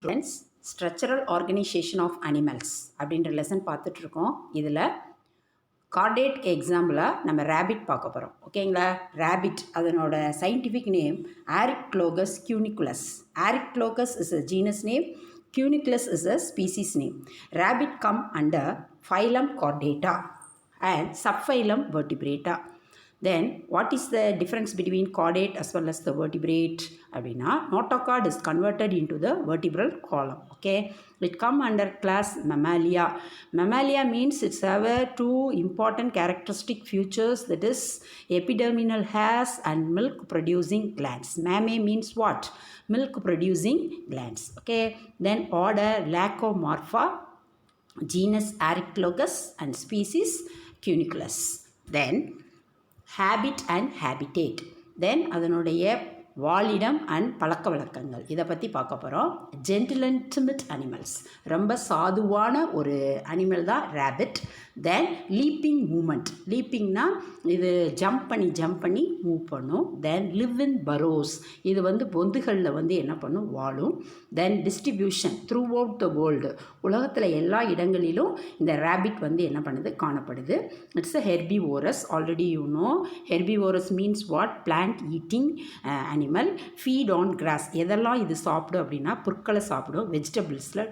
Students structural organisation of animals அப்படின்ற lesson பார்த்துட்ருக்கோம். இதில் கார்டேட் எக்ஸாம்பிளாக நம்ம ரேபிட் பார்க்க போகிறோம். ஓகேங்களா? ரேபிட் அதனோட scientific name Oryctolagus cuniculus. Oryctolagus is a genus name, Cuniculus is a species name. Rabbit come under phylum Chordata and subphylum Vertebrata. Then what is the difference between chordate as well as the vertebrate? அப்படின்னா notochord is converted into the vertebral column. Okay, it come under class Mammalia. Mammalia means it's have two important characteristic features, that is epidermal hairs and milk producing glands. Mammae means what? Milk producing glands. Okay, then order Lacomorpha, genus Ariclogus and species Cuniculus. Then habit and habitat. Then அதனுடைய வாழிடம் and பழக்க வழக்கங்கள் இதை பற்றி பார்க்க போகிறோம். Gentle and timid animals, ரொம்ப சாதுவான ஒரு அனிமல் தான் ரேபிட். தென் லீப்பிங் மூமெண்ட், லீப்பிங்னா இது ஜம்ப் பண்ணி மூவ் பண்ணும். தென் லிவ் இன் பரோஸ், இது பொந்துகளில் என்ன பண்ணும், வாழும். Then distribution throughout the world, உலகத்தில் எல்லா இடங்களிலும் இந்த ரேபிட் என்ன பண்ணுது, காணப்படுது. It's a herbivorous. Already you know herbivorous means what? Plant eating animal. Feed on grass, எதெல்லாம் இது சாப்பிடும் அப்படின்னா புற்களை சாப்பிடும். வெஜிடபிள்ஸில்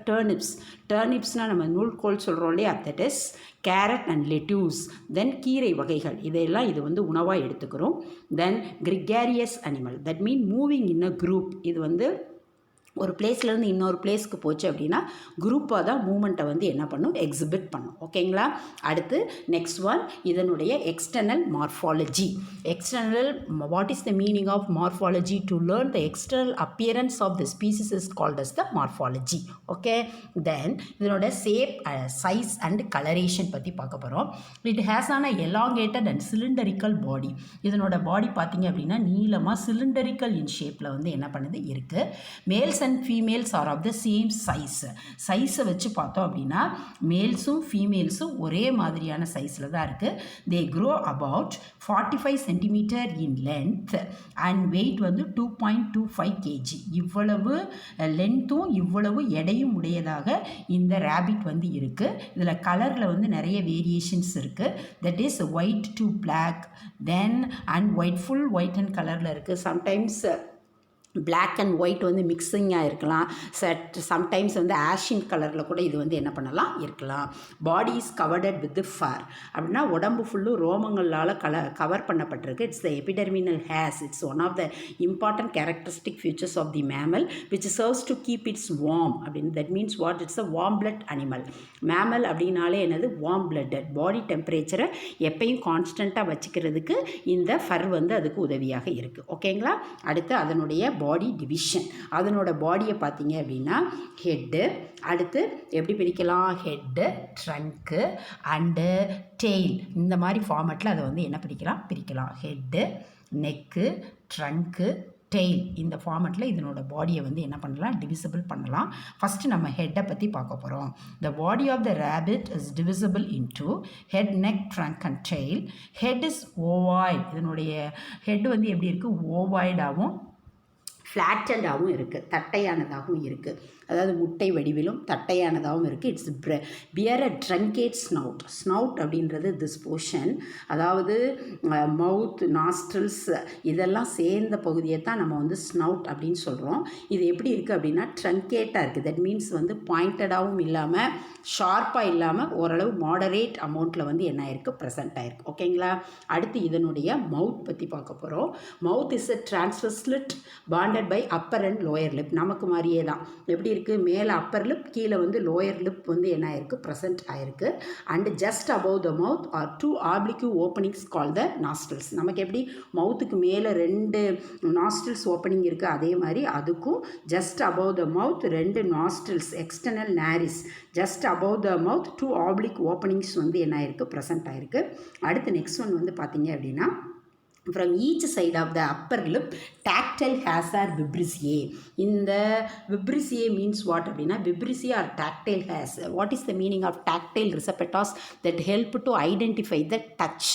டர்னிப்ஸ்னால் நம்ம நூல்கோல் சொல்கிறோம் இல்லையா, that is carrot and lettuce. Then கீரை வகைகள் இதையெல்லாம் இது உணவாக எடுத்துக்கிறோம். Then gregarious animal, that mean moving in a group. இது ஒரு பிளேஸ்லேருந்து இன்னொரு பிளேஸ்க்கு போச்சு அப்படின்னா குரூப்பாக தான் மூமெண்ட்டை என்ன பண்ணும், எக்ஸிபிட் பண்ணும். ஓகேங்களா? அடுத்து நெக்ஸ்ட் ஒன், இதனுடைய external morphology. External, what is the meaning of morphology? To learn the external appearance of the species is called as the morphology. Okay, then இதனோட ஷேப், சைஸ் அண்ட் கலரேஷன் பற்றி பார்க்க போகிறோம். It has an a elongated and cylindrical body. இதனோட body பார்த்தீங்க அப்படின்னா நீளமாக cylindrical இன் ஷேப்பில் என்ன பண்ணுது, இருக்குது. Males and females are of the same சைஸை வச்சு பார்த்தோம் அப்படின்னா மேல்ஸும் ஃபீமேல்ஸும் ஒரே மாதிரியான சைஸில் தான் இருக்குது. They grow about 45 centimetre in length and weight 2.25 kg. இவ்வளவு லென்த்தும் இவ்வளவு எடையும் உடையதாக இந்த ரேபிட் இருக்குது. இதில் கலரில் நிறைய வேரியேஷன்ஸ் இருக்குது. That is white to black, then and white, full white and கலரில் இருக்குது. சம்டைம்ஸ் பிளாக் அண்ட் ஒயிட் மிக்சிங்காக இருக்கலாம். சம்டைம்ஸ் ஆஷின் கலரில் கூட இது என்ன பண்ணலாம், இருக்கலாம். Body is covered with fur, அப்படின்னா உடம்பு ஃபுல்லும் ரோமங்களால் கவர் பண்ணப்பட்டிருக்கு. It's the epidermal hairs. It's one of the important characteristic features of the mammal which serves to keep its warm. அப்படின்னு that means what? It's a warm blood animal. Mammal அப்படின்னாலே என்னது, warm blooded. பாடி டெம்பரேச்சரை எப்பயும் கான்ஸ்டண்ட்டாக வச்சுக்கிறதுக்கு இந்த ஃபர் அதுக்கு உதவியாக இருக்குது. ஓகேங்களா? அடுத்து அதனுடைய பாடி டிவிஷன். அதனோட பாடியை பார்த்தீங்க அப்படின்னா ஹெட்டு, அடுத்து எப்படி பிரிக்கலாம், ஹெட்டு, ட்ரங்க்கு அண்டு டெய்ல், இந்த மாதிரி ஃபார்மேட்டில் அதை என்ன பிரிக்கலாம். ஹெட்டு, நெக்கு, ட்ரங்க்கு, டெய்ல், இந்த ஃபார்மேட்டில் இதனோட பாடியை என்ன பண்ணலாம், டிவிசிபிள் பண்ணலாம். ஃபஸ்ட்டு நம்ம ஹெட்டை பற்றி பார்க்க போகிறோம். The body of the rabbit is divisible into head, neck, trunk and tail. Head is ovoid. இதனுடைய ஹெட் எப்படி இருக்குது, ஓவாய்டாகவும் ஃப்ளாட்டண்டாகவும் இருக்குது, தட்டையானதாகவும் இருக்குது. அதாவது முட்டை வடிவிலும் தட்டையானதாகவும் இருக்குது. It's bear a truncated snout. Snout அப்படின்றது திஸ் போர்ஷன், அதாவது மவுத், நாஸ்ட்ரில்ஸ் இதெல்லாம் சேர்ந்த பகுதியை தான் நம்ம ஸ்னவுட் அப்படின்னு சொல்கிறோம். இது எப்படி இருக்குது அப்படின்னா ட்ரங்கேட்டாக இருக்குது. தட் மீன்ஸ் பாயிண்டடாகவும் இல்லாமல் ஷார்ப்பாக இல்லாமல் ஓரளவு மாடரேட் அமௌண்ட்டில் என்ன ஆயிருக்கு, ப்ரெசென்ட் ஆயிருக்கு. ஓகேங்களா? அடுத்து இதனுடைய மவுத் பற்றி பார்க்க போகிறோம். Mouth is a transverse slit bounded by upper and lower lip. நமக்கு மாதிரியே தான் எப்படி இருக்குது, மேலே அப்பர் லிப், கீழே லோயர் லிப் என்ன ஆயிருக்கு, ப்ரெசென்ட் ஆயிருக்கு. And just above the mouth are two oblique openings call the nostrils. நமக்கு எப்படி மவுத்துக்கு மேலே 2 நாஸ்ட்ரில்ஸ் ஓப்பனிங் இருக்குது, அதே மாதிரி அதுக்கும் just above the mouth 2 nostrils, external Naris, just above the mouth 2 oblique openings என்ன ஆயிருக்கு, ப்ரெசென்ட் ஆயிருக்கு. அடுத்து நெக்ஸ்ட் ஒன் பார்த்தீங்க அப்படின்னா from each side of the upper lip tactile hairs are vibrissae. இந்த vibrissae means what அப்படின்னா vibrissae are tactile hairs. What is the meaning of tactile receptors that help to identify the touch?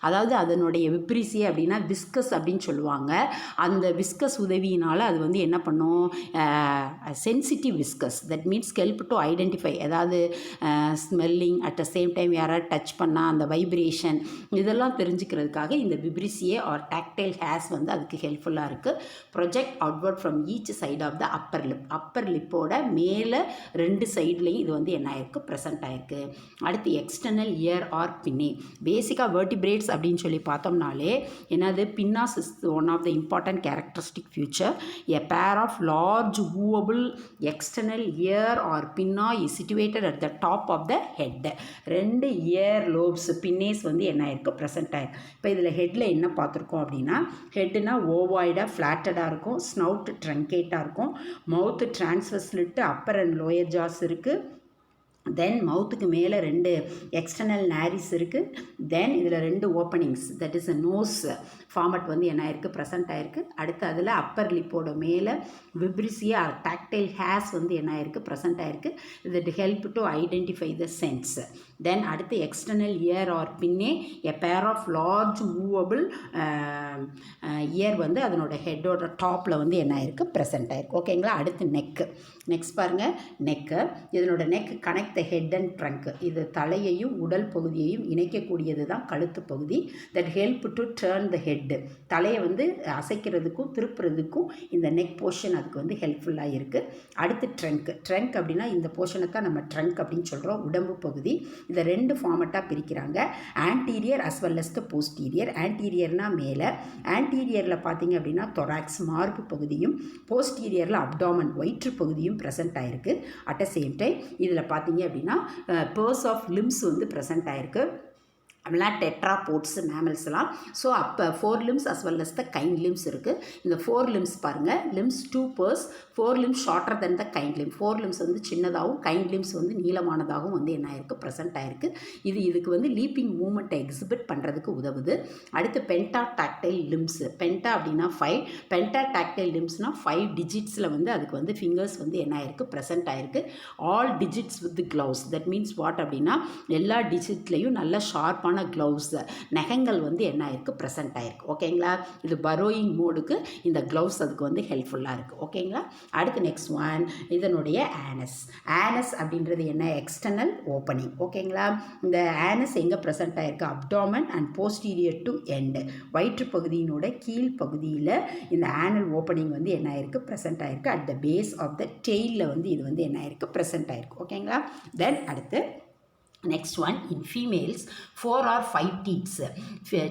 அதாவது அதனுடைய vibrissae அப்படின்னா viscous அப்படின்னு சொல்லுவாங்க. அந்த viscous உதவியினால் அது வந்து என்ன பண்ணும், sensitive whiskers, that means help to identify, அதாவது smelling at the same time யாராவது டச் பண்ணால் அந்த வைப்ரேஷன் இதெல்லாம் தெரிஞ்சுக்கிறதுக்காக இந்த vibrissae ஆர் tactile hairs வந்து அதுக்கு ஹெல்ப்ஃபுல்லாக இருக்குது. Project outward from each side of the upper lip, upper லிப்போட மேலே 2 சைட்லேயும் இது வந்து என்ன ஆயிருக்கு, ப்ரெசென்ட் ஆயிருக்கு. அடுத்து எக்ஸ்டர்னல் இயர் ஆர் பின்னே. பேசிக்காக வெர்டிபிரேட்ஸ் அப்படின்னு சொல்லி பார்த்தோம்னாலே என்னது, pinnas is one of the important characteristic feature. A pair of large movable external ear or pinna is situated at the top of the head. 2 ear lobes pinnae வந்து என்ன ஆயிருக்கு, present ஆயிருக்கு. இப்போ இதில் ஹெட்டில் என்ன பார்த்துருக்கோம் அப்படின்னா, ஹெட்டுனா ஓவாய்டாக ஃப்ளாட்டடாக இருக்கும், ஸ்னவுட் ட்ரங்கேட்டாக இருக்கும், mouth transverse slit upper and lower jaws இருக்குது. தென் மவுத்துக்கு மேலே 2 எக்ஸ்டர்னல் நாரிஸ் இருக்குது. தென் இதில் 2 openings, that is a nose formed வந்து என்ன ஆயிருக்கு, ப்ரெசென்ட் ஆயிருக்கு. அடுத்து அதில் அப்பர் லிப்போட மேலே vibrissae ஆர் tactile hairs வந்து என்ன ஆயிருக்கு, ப்ரெசென்ட் ஆயிருக்கு. இது help to identify the sense. Then அடுத்து எக்ஸ்டர்னல் இயர் ஆர் பின்னே, எ pair of large movable year வந்து அதனோட ஹெட்டோட டாப்பில் வந்து என்ன ஆயிருக்கு, ப்ரெசென்ட் ஆயிருக்கு. ஓகேங்களா. அடுத்து நெக்கு. நெக்ஸ்ட் பாருங்கள், நெக்கு. இதனோட neck connect the head and trunk. இது தலையையும் உடல் பகுதியையும் இணைக்கக்கூடியது தான் கழுத்து பகுதி. That help to turn the head. தலையை வந்து அசைக்கிறதுக்கும் திருப்புறதுக்கும் இந்த நெக் போர்ஷன் அதுக்கு வந்து ஹெல்ப்ஃபுல்லாக இருக்குது. அடுத்து ட்ரங்க். ட்ரங்க் அப்படின்னா இந்த போர்ஷனை தான் நம்ம ட்ரங்க் அப்படின்னு சொல்கிறோம், உடம்பு பகுதி. இதை 2 ஃபார்மட்டாக பிரிக்கிறாங்க, anterior as well as the posterior. ஆன்டீரியர்னால் மேலே, ஆன்டீரியரில் பார்த்தீங்க அப்படின்னா தொராக்ஸ் மார்பு பகுதியும், போஸ்டீரியரில் அப்டாமன் வயிற்று பகுதியும் ப்ரெசென்ட் ஆகிருக்கு. அட் த சேம் டைம் இதில் பார்த்தீங்க அப்படின்னா பர்ஸ் ஆஃப் லிம்ஸ் வந்து ப்ரெசென்ட் ஆகிருக்கு. அப்படின்னா டெட்ராபோட்ஸ் மேமல்ஸ்லாம். ஸோ அப்போ 4 limbs as well as the kind limbs இருக்குது. இந்த 4 limbs பாருங்கள், limbs 2 pairs, 4 limbs shorter than the kind limb. 4 limbs வந்து சின்னதாகவும் kind limbs வந்து நீளமானதாகவும் வந்து என்ன ஆயிருக்கு, ப்ரெசென்ட் ஆயிருக்கு. இதுக்கு வந்து லீப்பிங் மூமெண்ட்டை எக்ஸிபிட் பண்ணுறதுக்கு உதவுது. அடுத்து பென்டாடாக்டைல் லிம்ஸ். பென்டா அப்படின்னா 5, பென்டாடாக்டைல் லிம்ஸ்னால் 5 டிஜிட்ஸில் வந்து அதுக்கு வந்து ஃபிங்கர்ஸ் வந்து என்ன ஆயிருக்கு, ப்ரெசென்ட் ஆயிருக்கு. All digits with gloves. That means what அப்படின்னா எல்லா டிஜிட்லேயும் நல்ல ஷார்ப்பான க்ளவுஸ், நகங்கள் வந்து என்ன ஆயிருக்கு, ப்ரெசென்ட் ஆயிருக்கு. ஓகேங்களா. இது பரோயிங் மோடுக்கு இந்த க்ளவுஸ் அதுக்கு வந்து ஹெல்ப்ஃபுல்லாக இருக்குது. ஓகேங்களா. அடுத்து நெக்ஸ்ட் ஒன், இதனுடைய ஆனஸ். ஆனஸ் அப்படின்றது என்ன, எக்ஸ்டர்னல் ஓப்பனிங். ஓகேங்களா. இந்த ஆனஸ் எங்கே ப்ரெசென்ட் ஆயிருக்கு, abdomen and posterior to end, வயிற்று பகுதியினோட கீழ் பகுதியில் இந்த ஆனல் ஓப்பனிங் வந்து என்ன ஆயிருக்கு, ப்ரெசென்ட் ஆயிருக்கு. At the base of the டெயிலில் வந்து இது வந்து என்ன ஆயிருக்கு, ப்ரெசென்ட் ஆயிருக்கு. ஓகேங்களா. தென் அடுத்து next one, in females 4 or 5 deeds.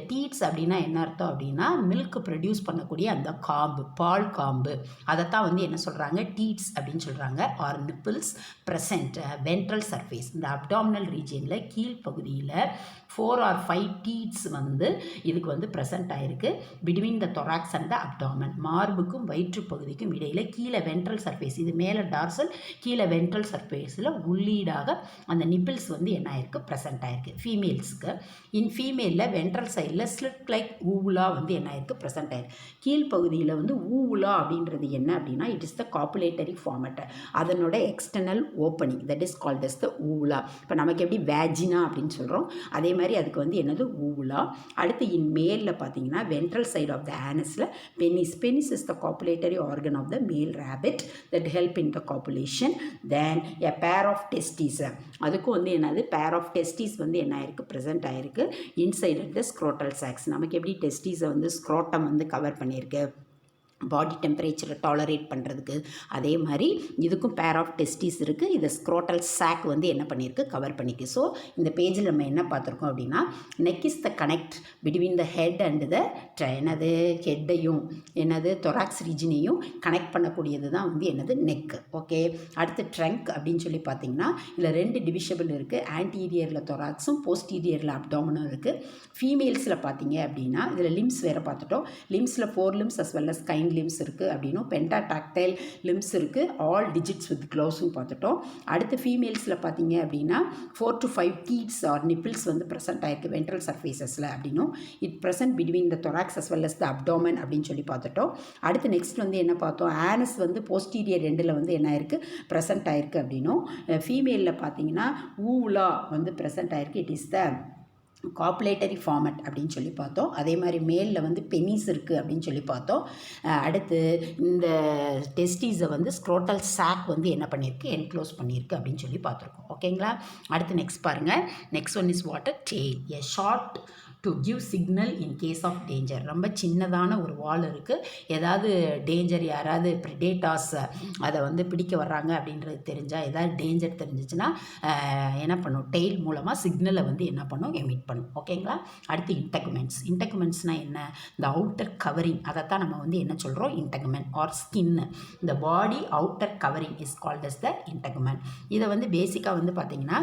Deeds அப்படின்னா என்ன அர்த்தம் அப்படின்னா மில்க் ப்ரொடியூஸ் பண்ணக்கூடிய அந்த காம்பு, பால் காம்பு, அதைத்தான் வந்து என்ன சொல்கிறாங்க, டீட்ஸ் அப்படின்னு சொல்கிறாங்க. Or nipples present ventral surface, இந்த அப்டாமினல் ரீஜியனில் கீழ்ப்பகுதியில் 4 or 5 டீட்ஸ் வந்து இதுக்கு வந்து ப்ரெசென்ட் ஆகிருக்கு. Between the thorax and the abdomen, மார்புக்கும் வயிற்று பகுதிக்கும் இடையில் கீழே வென்ட்ரல் சர்ஃபேஸ், இது மேலே டார்சல், கீழே வென்ட்ரல் சர்ஃபேஸில் உள்ளீடாக அந்த நிப்பிள்ஸ் வந்து என்ன ஆயிருக்கு, ப்ரெசென்ட் ஆயிருக்கு ஃபீமேல்ஸ்க்கு. இன் ஃபீமேலில் வென்ட்ரல் சைடில் ஸ்லிட் லைக் ஊவுலா வந்து என்ன ஆயிருக்கு, ப்ரெசென்ட் ஆயிருக்கு. கீழ்ப்பகுதியில் வந்து ஊவுலா அப்படின்றது என்ன அப்படின்னா it is the copulatory format, அதனோட external opening, that is called as the vulva. இப்போ நமக்கு எப்படி வேஜினா அப்படின்னு சொல்கிறோம், அதே மாதிரி அதுக்கு வந்து என்னது, ஊவுலா. அடுத்து இன் மேலில் பார்த்தீங்கன்னா வென்ட்ரல் சைட் ஆஃப் த ஆனஸில் penis. Penis is the copulatory organ of the male rabbit that help in the copulation. Then a pair of testis, அதுக்கும் வந்து என்னது, பேர் ஆஃப் டெஸ்டிஸ் வந்து என்ன ஆயிருக்கு, ப்ரெசென்ட் ஆயிருக்கு inside of the scrotal sacs. நமக்கு எப்படி டெஸ்டிஸை வந்து ஸ்க்ரோட்டம் வந்து கவர் பண்ணியிருக்கு பாடி டெம்பரேச்சரை டாலரேட் பண்ணுறதுக்கு, அதே மாதிரி இதுக்கும் பேர் ஆஃப் டெஸ்டிஸ் இருக்குது. இதை ஸ்க்ரோட்டல் சாக் வந்து என்ன பண்ணியிருக்கு, கவர் பண்ணியிருக்கு. ஸோ இந்த பேஜில் நம்ம என்ன பார்த்துருக்கோம் அப்படின்னா neck is the connect between the head and the என்னது, ஹெட்டையும் என்னது தொராக்ஸ் ரீஜனையும் கனெக்ட் பண்ணக்கூடியது தான் வந்து என்னது, நெக். ஓகே. அடுத்து ட்ரங்க் அப்படின்னு சொல்லி பார்த்தீங்கன்னா இதில் 2 டிவிஷபிள் இருக்குது. ஆன்டீரியரில் தொராக்ஸும் போஸ்டீரியரில் அப்டாமனும் இருக்குது. ஃபீமேல்ஸில் பார்த்தீங்க அப்படின்னா இதில் லிம்ஸ் வேறு பார்த்துட்டோம். லிம்ஸில் 4 limbs as well as kind 9 limbs இருக்குது அப்படின்னும் பென்டாடாக்டைல் லிம்ஸ் இருக்குது, ஆல் டிஜிட்ஸ் வித் க்ளவுஸ்னு பார்த்துட்டோம். அடுத்து ஃபீமேல்ஸில் பார்த்தீங்க அப்படின்னா 4 to 5 teats ஆர் நிப்பிள்ஸ் வந்து ப்ரெசென்ட் ஆயிருக்கு வென்ட்ரல் சர்ஃபேசஸில் அப்படின்னும் it present between the thorax as well as the abdomen அப்படின்னு சொல்லி பார்த்துட்டோம். அடுத்து நெக்ஸ்ட் வந்து என்ன பார்த்தோம், ஆனஸ் வந்து போஸ்டீரியர் எண்டில் வந்து என்ன ஆயிருக்கு ப்ரெசென்ட் ஆயிருக்கு அப்படின்னும் ஃபீமேலில் பார்த்தீங்கன்னா ஊலா வந்து ப்ரெசென்ட் ஆயிருக்கு, it is the copulatory format அப்படின்னு சொல்லி பார்த்தோம். அதே மாதிரி மேலில் வந்து பெனிஸ் இருக்குது அப்படின்னு சொல்லி பார்த்தோம். அடுத்து இந்த டெஸ்டீஸை வந்து ஸ்க்ரோட்டல் சாக் வந்து என்ன பண்ணியிருக்கு என்க்ளோஸ் பண்ணியிருக்கு அப்படின்னு சொல்லி பார்த்துருக்கோம். ஓகேங்களா. அடுத்து நெக்ஸ்ட் பாருங்கள். Next one is water tail, a short to give signal in case of danger. ரொம்ப சின்னதான ஒரு வால் இருக்குது, ஏதாவது டேஞ்சர் யாராவது ப்ரிடேட்டாஸ் அதை வந்து பிடிக்க வர்றாங்க அப்படின்றது தெரிஞ்சால், ஏதாவது டேஞ்சர் தெரிஞ்சிச்சுன்னா என்ன பண்ணும், டெயில் மூலமாக சிக்னலை வந்து என்ன பண்ணும் எமிட் பண்ணும். ஓகேங்களா. அடுத்து இன்டெகுமெண்ட்ஸ். இன்டெகுமெண்ட்ஸ்னால் என்ன, இந்த அவுட்டர் கவரிங், அதைத்தான் நம்ம வந்து என்ன சொல்கிறோம் இன்டெகுமெண்ட் ஆர் ஸ்கின்னு. இந்த body outer covering is called as the integument. இதை வந்து பேசிக்காக வந்து பார்த்திங்கன்னா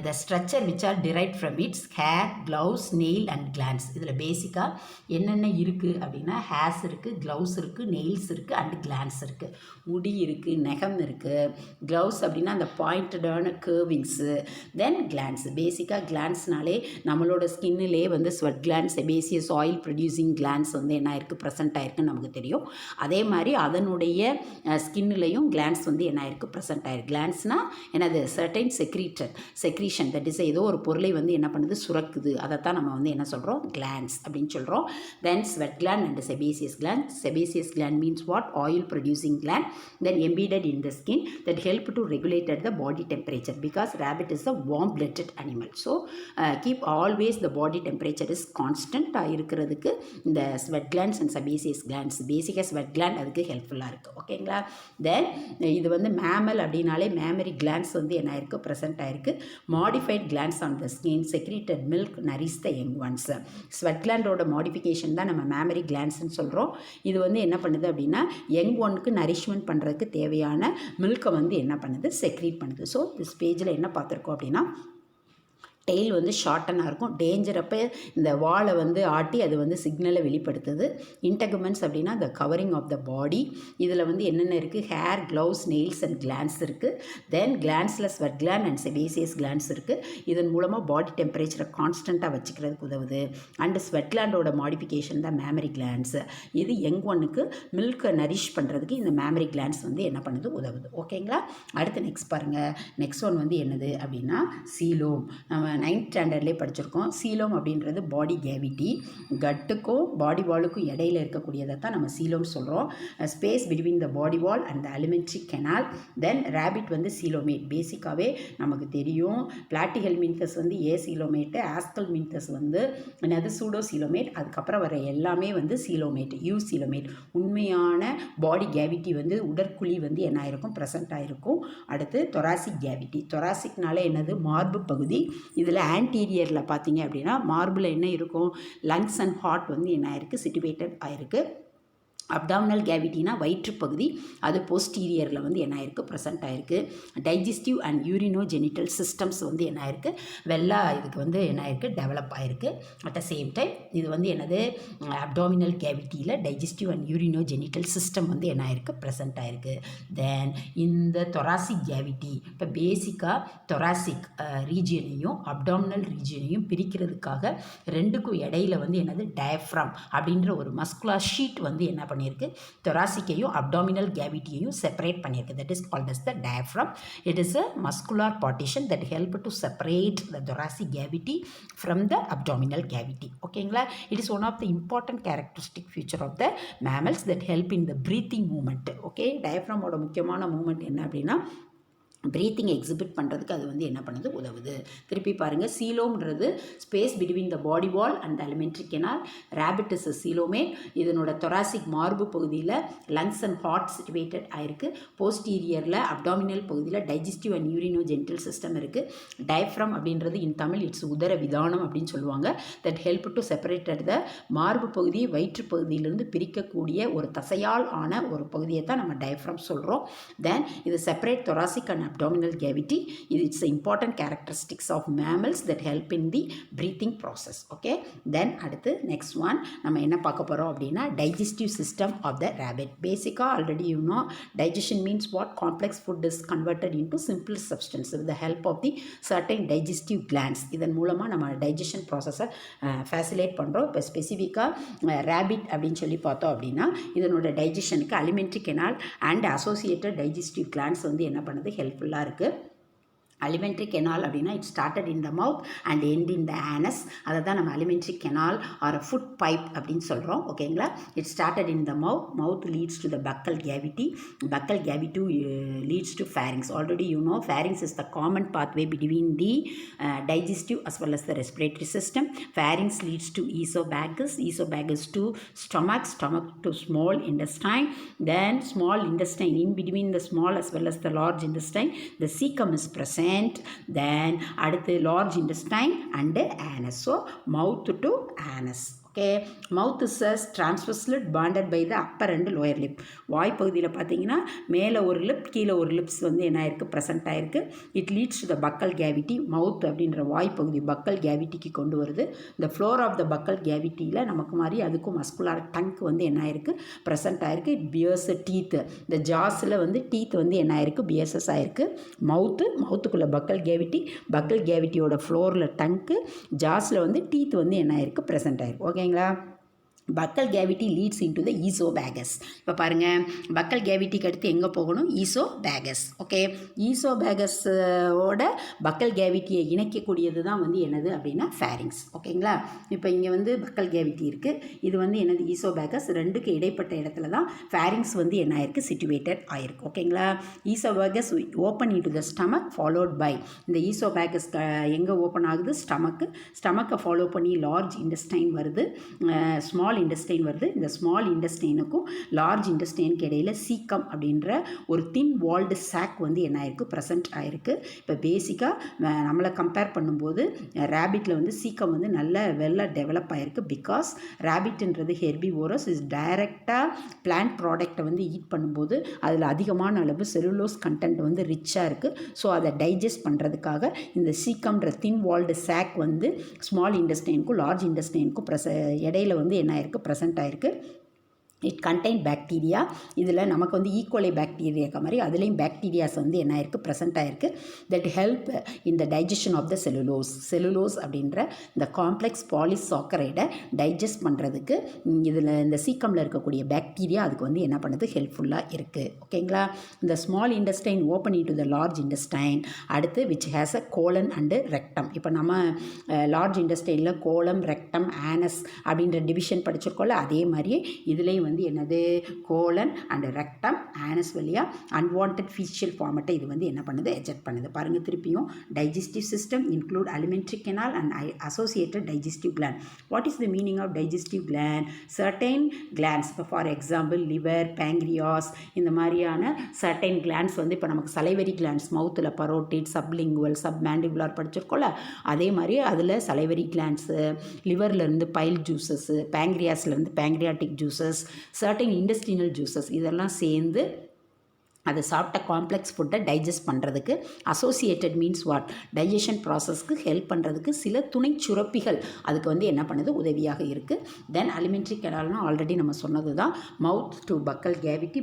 the structure which are derived from its hair, gloves, nail and glands. இதில் பேசிக்காக என்னென்ன இருக்குது அப்படின்னா ஹேர்ஸ் இருக்குது, க்ளவுஸ் இருக்குது, நெயில்ஸ் இருக்குது அண்ட் கிளான்ஸ் இருக்குது. முடி இருக்குது, நகம் இருக்குது, க்ளவுஸ் அப்படின்னா அந்த பாயிண்டடான கர்விங்ஸு, தென் கிளான்ஸ். பேசிக்காக கிளான்ஸ்னாலே நம்மளோட ஸ்கின்னிலே வந்து sweat glands, sebaceous oil producing glands வந்து என்ன ஆயிருக்கு ப்ரெசென்ட் ஆயிருக்குன்னு நமக்கு தெரியும். அதே மாதிரி அதனுடைய ஸ்கின்னிலையும் கிளான்ஸ் வந்து என்ன ஆயிருக்கு ப்ரெசென்ட் ஆயிருக்கு. கிளான்ஸ்னால் என்னது, சர்டைன் செக்ரீஷன், தட் இஸ் ஏதோ ஒரு பொருளை வந்து என்ன பண்ணுது சுரக்குது, அதைத்தான் நம்ம வந்து என்ன சொல்கிறோம் கிளான்ஸ் அப்படின்னு சொல்கிறோம். Then sweat gland and sebaceous gland. Sebaceous gland means what, oil producing gland, then embedded in the skin that help to regulate the body temperature because rabbit is a warm blooded animal. So keep always the body temperature is constant இருக்கிறதுக்கு இந்த sweat glands and sebaceous glands, பேசிக்காக sweat gland அதுக்கு ஹெல்ப்ஃபுல்லாக இருக்குது. ஓகேங்களா. தென் இது வந்து mammal அப்படின்னாலே மேமரி கிளாண்ட்ஸ் வந்து என்ன ஆயிருக்கு ப்ரெசென்ட் ஆயிருக்கு. Modified glands on the skin secreted milk nourish the young ones. Sweat கிளாண்டோட மாடிஃபிகேஷன் தான் நம்ம மேமரி கிளாண்ட்ஸ்ன்னு சொல்கிறோம். இது வந்து என்ன பண்ணுது அப்படின்னா யங் ஒனுக்கு நரிஷ்மெண்ட் பண்ணுறதுக்கு தேவையான மில்கை வந்து என்ன பண்ணுது செக்ரீட் பண்ணுது. ஸோ திஸ் பேஜில் என்ன பார்த்துருக்கோம் அப்படின்னா டெயில் வந்து ஷார்ட்டனாக இருக்கும். டேஞ்சர் அப்போ இந்த வாலை வந்து ஆட்டி அது வந்து சிக்னலை வெளிப்படுத்துது. இன்டெகுமெண்ட்ஸ் அப்படின்னா த கவரிங் ஆஃப் த பாடி. இதில் வந்து என்னென்ன இருக்குது, hair, gloves, nails and glands இருக்குது. தென் கிளான்ஸில் sweat gland and sebaceous glands இருக்குது. இதன் மூலமாக பாடி டெம்பரேச்சரை கான்ஸ்டண்ட்டாக வச்சுக்கிறதுக்கு உதவுது. அண்ட் ஸ்வெட் கிளாண்டோட மாடிஃபிகேஷன் தான் மேமரி கிளான்ஸ். இது யங் ஒன்னுக்கு மில்கை நரிஷ் பண்ணுறதுக்கு இந்த மேமரி கிளான்ஸ் வந்து என்ன பண்ணுது உதவுது. ஓகேங்களா. அடுத்து நெக்ஸ்ட் பாருங்கள். நெக்ஸ்ட் ஒன் வந்து என்னது அப்படின்னா சீலோம். நம்ம 9th ஸ்டாண்டர்ட்லேயே படிச்சிருக்கோம். சீலோம் அப்படின்றது பாடி கேவிட்டி, கட்டுக்கும் பாடி வாலுக்கும் இடையில இருக்கக்கூடியதை தான் நம்ம சீலோம் சொல்கிறோம். Space between the body wall and the alimentary canal. Then rabbit வந்து சீலோமேட். பேசிக்காகவே நமக்கு தெரியும் பிளாட்டிகல் மீன்தஸ் வந்து ஏ சீலோமேட்டு, ஆஸ்கல் மீன்தஸ் வந்து என்னது சூடோ சீலோமேட். அதுக்கப்புறம் வர எல்லாமே வந்து சீலோமேட், யூ சீலோமேட். உண்மையான பாடி கேவிட்டி வந்து உடற்குழி வந்து என்ன ஆயிருக்கும் ப்ரெசென்ட் ஆகிருக்கும். அடுத்து தொராசிக் கேவிட்டி. தொராசிக்னாலே என்னது மார்பு பகுதி. இதில் ஆன்டீரியரில் பார்த்தீங்க அப்படின்னா மார்பில் என்ன இருக்கும், லங்ஸ் அண்ட் ஹார்ட் வந்து என்ன ஆயிருக்கு சிட்டுவேட்டட் ஆயிருக்கு. அப்டாமினல் கேவிட்டினா வயிற்றுப்பகுதி, அது போஸ்டீரியரில் வந்து என்ன ஆயிருக்கு ப்ரெசென்ட் ஆயிருக்கு. டைஜஸ்டிவ் அண்ட் யூரினோஜெனிட்டல் சிஸ்டம்ஸ் வந்து என்ன ஆயிருக்கு வெள்ளா இதுக்கு வந்து என்ன ஆயிருக்கு டெவலப் ஆயிருக்கு. அட் த சேம் டைம் இது வந்து என்னது அப்டாமினல் கேவிட்டியில் டைஜஸ்டிவ் அண்ட் யூரினோஜெனிட்டல் சிஸ்டம் வந்து என்ன ஆயிருக்கு ப்ரெசென்ட் ஆயிருக்கு. தென் இந்த தொராசிக் கேவிட்டி இப்போ பேசிக்காக தொராசிக் ரீஜியனையும் அப்டாமினல் ரீஜியனையும் பிரிக்கிறதுக்காக ரெண்டுக்கும் இடையில வந்து என்னது டயஃப்ராம் அப்படின்ற ஒரு மஸ்குலர் ஷீட் வந்து என்ன பண்ணியிருக்கு thoracic-ஐயும் abdominal cavity-யையும் செப்பரேட் பண்ணியிருக்கு. that is called as the diaphragm. It is a muscular partition that help to separate the thoracic cavity from the abdominal cavity. ஓகேங்களா. it is one of the important characteristic feature of the mammals that help in the breathing movement. Okay, டயஃப்ராமோட முக்கியமான movement என்ன அப்படின்னா breathing exhibit பண்ணுறதுக்கு அது வந்து என்ன பண்ணுது உதவுது. திருப்பி பாருங்கள். சீலோம்ன்றது space between the body wall and alimentary canal. Rabbit is a coelomate. இதனோட தொராசிக் மார்பு பகுதியில் லங்ஸ் அண்ட் ஹார்ட் சிட்டுவேட்டட் ஆயிருக்கு. போஸ்டீரியரில் அப்டாமினல் பகுதியில் டைஜஸ்டிவ் அண்ட் யூரினோஜெனிட்டல் சிஸ்டம் இருக்குது. டயஃப்ராம் அப்படின்றது இன் தமிழ் இட்ஸ் உதர விதானம் அப்படின்னு சொல்லுவாங்க. That help to separated the மார்பு பகுதி வயிற்று பகுதியிலிருந்து பிரிக்கக்கூடிய ஒரு தசையால் ஆன ஒரு பகுதியை தான் நம்ம டயஃப்ராம் சொல்கிறோம். தென் இது separate thoracic and abdominal cavity. It's the important characteristics of mammals that help in the breathing process. Okay, then அடுத்து next one நம்ம என்ன பார்க்க போகிறோம் அப்படின்னா digestive system of the rabbit. Basically already you know digestion means what? Complex food is converted into simple substance with the help of the certain digestive glands. இதன் மூலமாக நம்ம digestion process-ஐ facilitate பண்ணுறோம். இப்போ ஸ்பெசிஃபிக்காக rabbit அப்படின்னு சொல்லி பார்த்தோம் அப்படின்னா இதனோட டைஜஷனுக்கு alimentary canal and associated digestive glands வந்து என்ன பண்ணுது, ஹெல்ப்ஃபுல்லாக இருக்குது. alimentary canal அப்படின்னா it started in the mouth and end in the anus. அதை தான் நம்ம alimentary canal or a food pipe அப்படின்னு சொல்கிறோம். ஓகேங்களா, it started in the mouth leads to the buccal cavity leads to pharynx. Already you know pharynx is the common pathway between the digestive as well as the respiratory system. Pharynx leads to esophagus to stomach to small intestine, then small intestine. In between the small as well as the large intestine the cecum is present. Then அடுத்து large intestine and anus. So mouth to anus. Okay, mouth is a transverse lip bonded by the upper and lower lip. வாய் பகுதியில் பார்த்தீங்கன்னா மேலே ஒரு lip கீழே ஒரு lips வந்து என்ன ஆயிருக்கு, ப்ரெசென்ட் ஆயிருக்கு. It leads to the buccal cavity. Mouth அப்படின்ற வாய் பகுதி பக்கல் கேவிட்டிக்கு கொண்டு வருது. இந்த ஃப்ளோர் ஆஃப் த பக்கல் கேவிட்டியில் நமக்கு மாதிரி அதுக்கும் மஸ்குலார் டங்க் வந்து என்ன ஆயிருக்கு, ப்ரெசென்ட் ஆயிருக்கு. It bears teeth. இந்த ஜாஸில் வந்து டீத் வந்து என்ன ஆயிருக்கு, பியர்சஸ் ஆயிருக்கு. மவுத்துக்குள்ளே பக்கல் கேவிட்டியோட ஃப்ளோரில் டங்க்கு, ஜாஸில் வந்து டீத் வந்து என்ன ஆயிருக்கு, ப்ரெசென்ட் ஆயிருக்கு. ஓகேங்களா, buccal cavity leads into the oesophagus. இப்போ பாருங்கள், பக்கல் கேவிட்டிக்கு அடுத்து எங்கே போகணும், ஈசோபேகஸ். ஓகே, ஈசோபேகஸோட பக்கல் கேவிட்டியை இணைக்கக்கூடியது தான் வந்து என்னது அப்படின்னா ஃபேரிங்ஸ். ஓகேங்களா, இப்போ இங்கே வந்து பக்கல் கேவிட்டி இருக்குது, இது வந்து என்னது ஈசோபேகஸ். ரெண்டுக்கு இடைப்பட்ட இடத்துல தான் ஃபேரிங்ஸ் வந்து என்ன ஆயிருக்கு, சிச்சுவேட்டட் ஆயிருக்கு. ஓகேங்களா, oesophagus open into the stomach followed by, இந்த ஈசோபேகஸ் எங்கே ஓப்பன் ஆகுது, ஸ்டமக்கை ஃபாலோ பண்ணி லார்ஜ் இன்டெஸ்டைன் வருது, ஸ்மால் இன்டெஸ்டைன் வருது. இந்த ஸ்மால் இன்டெஸ்டைனுக்கும் லார்ஜ் இன்டெஸ்டைனுக்கு இடையில் சீக்கம் அப்படின்ற ஒரு தின் வால்டு சாக் வந்து என்ன ஆயிருக்கு, ப்ரெசென்ட் ஆயிருக்கு. இப்போ பேசிக்காக நம்மளை கம்பேர் பண்ணும்போது ரேபிட்டில் வந்து சீக்கம் வந்து வெள்ள டெவலப் ஆயிருக்கு. பிகாஸ் ரேபிட்ன்றது ஹெர்பிவோரஸ் இஸ் டைரெக்டாக பிளான்ட் ப்ராடக்டை வந்து ஈட் பண்ணும்போது அதில் அதிகமான அளவு செல்லுலோஸ் கண்டென்ட் வந்து ரிச்சாக இருக்குது. ஸோ அதை டைஜஸ்ட் பண்ணுறதுக்காக இந்த சீக்கம்ன்ற தின் வால்டு சாக் வந்து ஸ்மால் இன்டெஸ்டைனுக்கும் லார்ஜ் இன்டெஸ்டைனுக்கும் இடையில வந்து என்ன ஆயிருக்கு, ப்ரெசென்ட் ஆயிருக்கு. It contain bacteria. இதில் நமக்கு வந்து ஈக்குவலை பாக்டீரியாக்க மாதிரி அதுலேயும் பாக்டீரியாஸ் வந்து என்ன ஆயிருக்கு, ப்ரெசென்ட் ஆயிருக்கு. That help in the digestion of the cellulose அப்படின்ற இந்த காம்ப்ளெக்ஸ் பாலிசாக்கரைடை டைஜஸ்ட் பண்ணுறதுக்கு இதில் இந்த சீக்கமில் இருக்கக்கூடிய பாக்டீரியா அதுக்கு வந்து என்ன பண்ணுது, ஹெல்ப்ஃபுல்லாக இருக்குது. ஓகேங்களா, இந்த small intestine open into the large intestine. அடுத்து which has a colon and rectum. இப்போ நம்ம லார்ஜ் இன்டெஸ்டைனில் கோலம், ரெக்டம், ஆனஸ் அப்படின்ற டிவிஷன் படிச்சிருக்கோம்ல, அதே மாதிரியே இதுலேயும் வந்து என்னது, கோலன் அண்ட் ரெக்டம், ஆனஸ் வழியாக அன்வான்ட் ஃபீஷியல் ஃபார்மட்டை இது வந்து என்ன பண்ணுது, எஜெக்ட் பண்ணுது. பாருங்கள் திருப்பியும், digestive system include alimentary canal and associated digestive gland. What is the meaning of digestive gland? Certain glands, இப்போ ஃபார் எக்ஸாம்பிள் லிவர், பேங்க்ரியாஸ், இந்த மாதிரியான certain glands வந்து இப்போ நமக்கு சலைவரி கிளாண்ட்ஸ் மவுத்தில் பரோட்டிட், சப்லிங்குவல், சப்மேண்டிபுலார் படிச்சிருக்கோம்ல, அதே மாதிரி அதில் சலைவரி கிளாண்ட்ஸு, லிவர்லேருந்து பைல் ஜூஸஸ்ஸு, பேங்க்ரியாஸ்லேருந்து pancreatic juices, certain industrial juices இதெல்லாம் சேர்ந்து அதை சாப்பிட்ட காம்ப்ளெக்ஸ் ஃபுட்டை டைஜஸ்ட் பண்ணுறதுக்கு அசோசியேட்டட் மீன்ஸ் வாட், டைஜஷன் ப்ராசஸ்க்கு ஹெல்ப் பண்ணுறதுக்கு சில துணை சுரப்பிகள் அதுக்கு வந்து என்ன பண்ணுது, உதவியாக இருக்குது. தென் alimentary canalனா ஆல்ரெடி நம்ம சொன்னது தான். Mouth to buccal cavity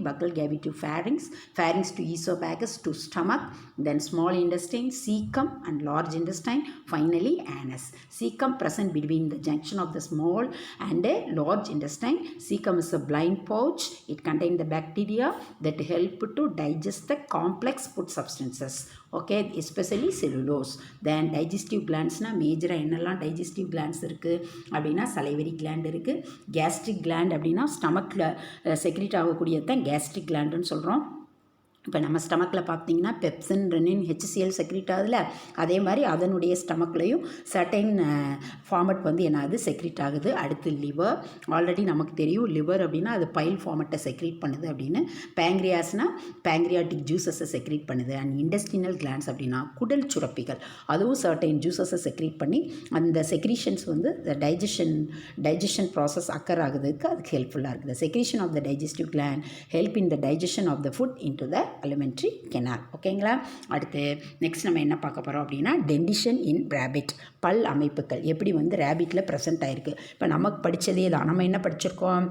to pharynx to oesophagus to stomach, then small intestine, caecum and large intestine, finally anus. Caecum present between the junction of the small and a large intestine. Cecum is a blind pouch. It contains the bacteria that help to digest the complex food substances. Okay, especially cellulose. Then digestive glandsனா மேஜராக என்னெல்லாம் digestive glands இருக்குது அப்படின்னா salivary gland இருக்குது, gastric gland அப்படின்னா ஸ்டமக்கில் secrete ஆகக்கூடியது தான் gastric glandன்னு சொல்கிறோம். இப்போ நம்ம ஸ்டமக்கில் பார்த்தீங்கன்னா பெப்சின், ரெனின், HCl செக்ரீட் ஆகுதுல, அதே மாதிரி அதனுடைய ஸ்டமக்லையும் சர்டைன் ஃபார்மட் வந்து என்னது செக்ரீட் ஆகுது. அடுத்து லிவர், ஆல்ரெடி நமக்கு தெரியும் லிவர் அப்படின்னா அது பைல் ஃபார்மட்டை செக்ரீட் பண்ணுது அப்படின்னு. பேங்க்ரியாஸ்னால் பேங்க்ரியாட்டிக் ஜூஸஸை செக்ரீட் பண்ணுது. அண்ட் இண்டஸ்ட்ரியல் கிளாண்ட்ஸ் அப்படின்னா குடல் சுரப்பிகள், அதுவும் சர்டைன் ஜூஸஸை செக்ரீட் பண்ணி அந்த செக்ரீஷன்ஸ் வந்து டைஜஷன் ப்ராசஸ் அக்கர் ஆகுதுக்கு அதுக்கு ஹெல்ப்ஃபுல்லாக இருக்குது. Secretion of the digestive gland help in the digestion of the food in to the alimentary canal. ஓகேங்களா? அடுத்து நெக்ஸ்ட் நம்ம என்ன பார்க்க போகிறோம் அப்படின்னா டென்டிஷன் இன் ரேபிட். பல் அமைப்புகள் எப்படி வந்து ரேபிட்டில் ப்ரெசென்ட் ஆகிருக்கு. இப்போ நமக்கு படித்ததே தான். நம்ம என்ன படிச்சிருக்கோம்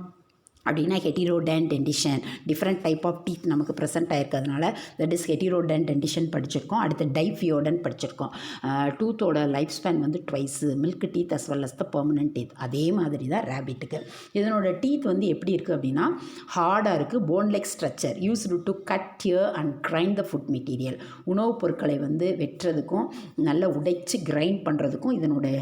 அப்படின்னா heterodont dentition, different type of teeth நமக்கு ப்ரெசென்ட் ஆகிருக்கிறதுனால தட் இஸ் ஹெட்டிரோடென்ட் டென்டிஷன் படிச்சிருக்கோம். அடுத்து டைஃபியோடன் படிச்சிருக்கோம். டூத்தோட லைஃப் ஸ்பேன் வந்து twice, milk teeth as well as the permanent teeth. அதே மாதிரி தான் ரேபிட்டுக்கு. இதனோட டீத் வந்து எப்படி இருக்குது அப்படின்னா ஹார்டாக இருக்குது, bone like structure used to cut, tear and grind the food material. உணவுப் பொருட்களை வந்து வெட்டுறதுக்கும் நல்லா உடைச்சி கிரைண்ட் பண்ணுறதுக்கும் இதனுடைய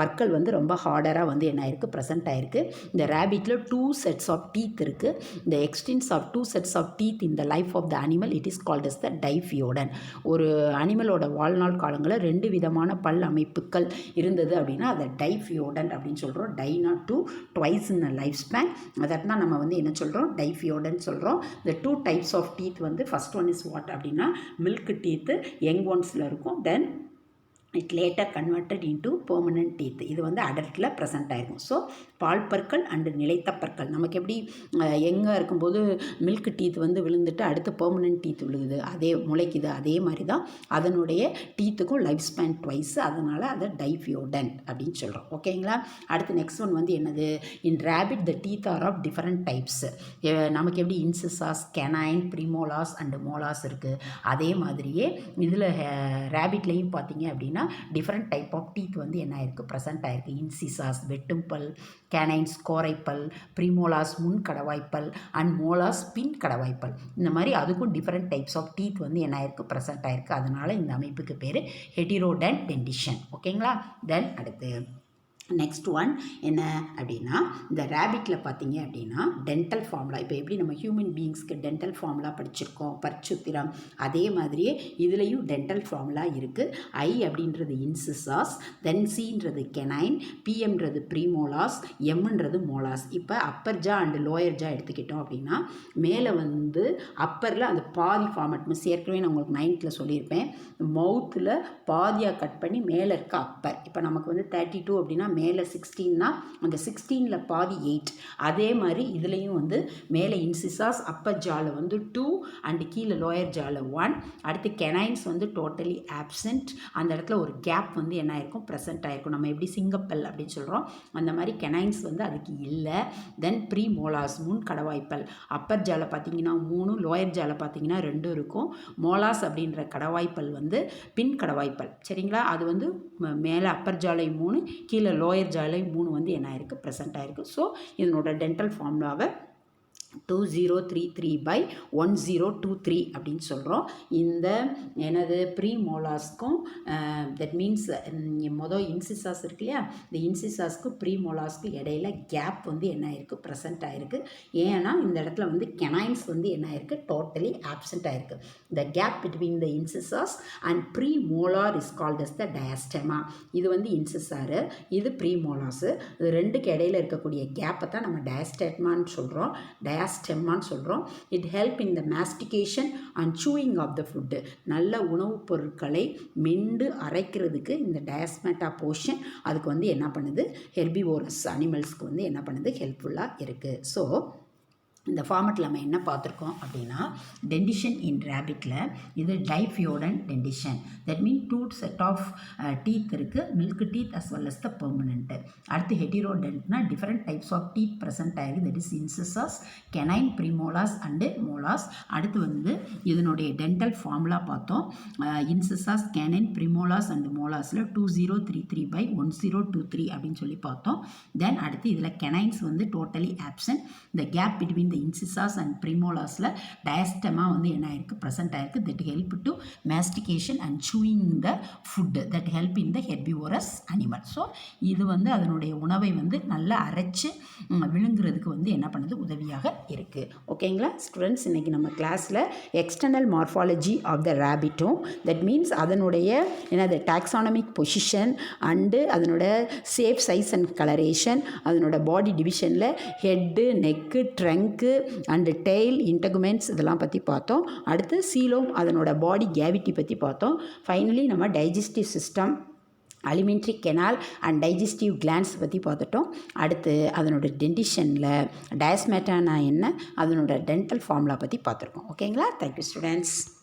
பற்கள் வந்து ரொம்ப ஹார்டராக வந்து என்ன ஆயிருக்கு ப்ரெசென்ட் ஆகிருக்கு. இந்த ரேபிட்டில் 2 sets of teeth இருக்கு. the extents of 2 sets of teeth in the life of the animal it is called as the diphyoden. ஒரு அனிமலோட வாழ்நாள் காலங்களில் 2 விதமான பல் அமைப்புகள் இருந்தது அப்படின்னா அதை டைஃபியோடன் அப்படின்னு சொல்கிறோம். டைனா 2 twice in a life span. அதான் நம்ம வந்து என்ன சொல்கிறோம் டைஃபியோடன் சொல்கிறோம். the 2 types of teeth வந்து first one is what அப்படின்னா மில்க் டீத்து யங் ஒன்ஸில் இருக்கும். then it later converted into permanent teeth. இது வந்து அடல்ட்டில் ப்ரெசென்ட் ஆகிருக்கும். ஸோ பால் பற்கள் அண்டு நிலைத்த பற்கள் நமக்கு எப்படி எங்கே இருக்கும்போது மில்க் டீத் வந்து விழுந்துட்டு அடுத்து பெர்மனன்ட் டீத் விழுகுது, அதே முளைக்குது, அதே மாதிரி தான் அதனுடைய டீத்துக்கும் லைஃப் ஸ்பேன் ட்வைஸ். அதனால் அதை டைஃபியோடென்ட் அப்படின்னு சொல்கிறோம். ஓகேங்களா? அடுத்து நெக்ஸ்ட் ஒன் வந்து என்னது, in rabbit the teeth are of different types. நமக்கு எப்படி incisors, canine, premolars and molars இருக்குது. அதே மாதிரியே இதில் ரேபிட்லேயும் பார்த்தீங்க அப்படின்னா டிஃப்ரெண்ட் டைப் ஆஃப் டீத் வந்து என்ன ஆயிருக்கு ப்ரெசென்ட் ஆயிருக்கு. இன்சிசாஸ் வெட்டும்பல், கேனைன்ஸ் கோரைப்பல், ப்ரீமோலாஸ் முன் கடவாய்ப்பல் அண்ட் மோலாஸ் பின் கடவாய்ப்பல். இந்த மாதிரி அதுக்கும் டிஃப்ரெண்ட் டைப்ஸ் ஆஃப் டீத் வந்து என்ன ஆயிருக்கு ப்ரெசென்ட் ஆயிருக்கு. அதனால் இந்த அமைப்புக்கு பேர் ஹெட்டிரோடென்ட் டென்டிஷன். ஓகேங்களா? தென் அடுத்து நெக்ஸ்ட் ஒன் என்ன அப்படின்னா இந்த ரேபிட்டில் பார்த்தீங்க அப்படின்னா டென்டல் ஃபார்முலா. இப்போ எப்படி நம்ம ஹியூமன் பீயிங்ஸ்க்கு டென்டல் ஃபார்முலா படிச்சிருக்கோம் பற்சுத்திரம், அதே மாதிரியே இதுலேயும் டென்டல் ஃபார்முலா இருக்குது. ஐ அப்படின்றது இன்சிசாஸ், தென் சின்றது கெனைன், பிஎம்ன்றது ப்ரீமோலாஸ், எம்ன்றது மோலாஸ். இப்போ அப்பர் ஜா அண்டு லோயர் ஜா எடுத்துக்கிட்டோம் அப்படின்னா மேலே வந்து அப்பரில் அந்த பாதி ஃபார்மட் மிஸ் ஏற்கனவே நான் உங்களுக்கு 9th சொல்லியிருப்பேன். மவுத்தில் பாதியாக கட் பண்ணி மேலே இருக்க அப்பர். இப்போ நமக்கு வந்து 32 அப்படின்னா மேலே 16னா அந்த 16ல் பாதி 8. அதே மாதிரி இதுலேயும் வந்து மேலே இன்சிசாஸ் அப்பர் ஜாவில் வந்து 2 அண்டு கீழே லோயர் ஜாவில் 1. அடுத்து கெனைன்ஸ் வந்து டோட்டலி ஆப்சென்ட். அந்த இடத்துல ஒரு கேப் வந்து என்ன ஆயிருக்கும் ப்ரெசென்ட் ஆகிருக்கும். நம்ம எப்படி சிங்கப்பல் அப்படின்னு சொல்கிறோம் அந்த மாதிரி கெனைன்ஸ் வந்து அதுக்கு இல்லை. தென் ப்ரீ மோலாஸ் முன் கடவாய்ப்பல். அப்பர் ஜாவில் பார்த்தீங்கன்னா 3, லோயர் ஜாவில் பார்த்தீங்கன்னா 2 இருக்கும். மோலாஸ் அப்படின்ற கடவாய்ப்பல் வந்து பின் கடவாய்ப்பல். சரிங்களா? அது வந்து மேலே அப்பர் ஜாலை 3, கீழே லோயர் ஜாலை 3 வந்து என்ன ஆயிருக்கு ப்ரெசென்ட் ஆகிருக்கு. ஸோ இதனோட டென்டல் ஃபார்முலாவை 2033/1023 அப்படின்னு சொல்கிறோம். இந்த எனது ப்ரீ மோலாஸ்க்கும் தட் மீன்ஸ் மொதல் இன்சிசாஸ் இருக்கு இல்லையா, இந்த இன்சிசாஸ்க்கு ப்ரீ மோலாஸ்க்கு இடையில கேப் வந்து என்ன ஆயிருக்கு ப்ரெசென்ட் ஆகிருக்கு. ஏன்னா இந்த இடத்துல வந்து கெனைன்ஸ் வந்து என்ன ஆயிருக்கு டோட்டலி ஆப்சென்ட் ஆகிருக்கு. The gap between the incisors and premolar is called as the diastema. இது வந்து இன்சிசாரு, இது ப்ரீ மோலாஸு. இது ரெண்டுக்கு இடையில இருக்கக்கூடிய கேப்பை தான் நம்ம டயஸ்டெமான்னு சொல்கிறோம், டயாஸ்டெமான்னு சொல்கிறோம். It help in the mastication and chewing of the food. நல்ல உணவுப் பொருட்களை மெண்டு அரைக்கிறதுக்கு இந்த டயாஸ்மெட்டா போர்ஷன் அதுக்கு வந்து என்ன பண்ணுது, ஹெர்பிவோரஸ் அனிமல்ஸ்க்கு வந்து என்ன பண்ணுது, ஹெல்ப்ஃபுல்லாக இருக்குது. ஸோ இந்த ஃபார்மெட்டில் நம்ம என்ன பார்த்துருக்கோம் அப்படின்னா டென்டிஷன் இன் ரேபிட்டில் இது diphyodont dentition. That mean 2 set of teeth இருக்குது, milk teeth as well as the permanent. அடுத்து ஹெட்டிரோடென்ட்னா different types of teeth present ஆகிருக்கு. That is incisors, canine, premolars and molars. அடுத்து வந்து இதனுடைய டென்டல் ஃபார்முலா பார்த்தோம். இன்சிசாஸ், கெனைன், ப்ரீமோலாஸ் அண்டு மோலாஸில் 2033/1023 அப்படின்னு சொல்லி பார்த்தோம். தென் அடுத்து இதில் கெனைன்ஸ் வந்து டோட்டலி ஆப்சென்ட். இந்த கேப் பிட்வீன் இன்சிசாஸ் அண்ட் ப்ரிமோலாஸில் டயஸ்டமா வந்து என்ன ஆயிருக்கு ப்ரெசென்ட் ஆயிருக்கு. That help to mastication and chewing the food that help in the herbivorous animal. So இது வந்து அதனுடைய உணவை வந்து நல்லா அரைச்சி விழுங்குறதுக்கு வந்து என்ன பண்ணுது, உதவியாக இருக்குது. ஓகேங்களா ஸ்டூடெண்ட்ஸ், இன்றைக்கி நம்ம கிளாஸில் எக்ஸ்டர்னல் மார்ஃபாலஜி ஆஃப் த ரேபிட்டும் தட் மீன்ஸ் அதனுடைய என்னது டாக்ஸானமிக் பொசிஷன் அண்டு அதனோட ஷேப், சைஸ் அண்ட் கலரேஷன், அதனோட பாடி டிவிஷனில் head, neck, trunk and tail, integuments இதெல்லாம் பற்றி பார்த்தோம். அடுத்து சீலோம் அதனோட பாடி கேவிட்டி பற்றி பார்த்தோம். ஃபைனலி நம்ம digestive system alimentary canal and digestive glands பற்றி பார்த்துட்டோம். அடுத்து அதனோட டென்டிஷனில் டயஸ்மேட்டானா என்ன, அதனோட டென்டல் ஃபார்முலா பற்றி பார்த்துருக்கோம். ஓகேங்களா? Thank you students.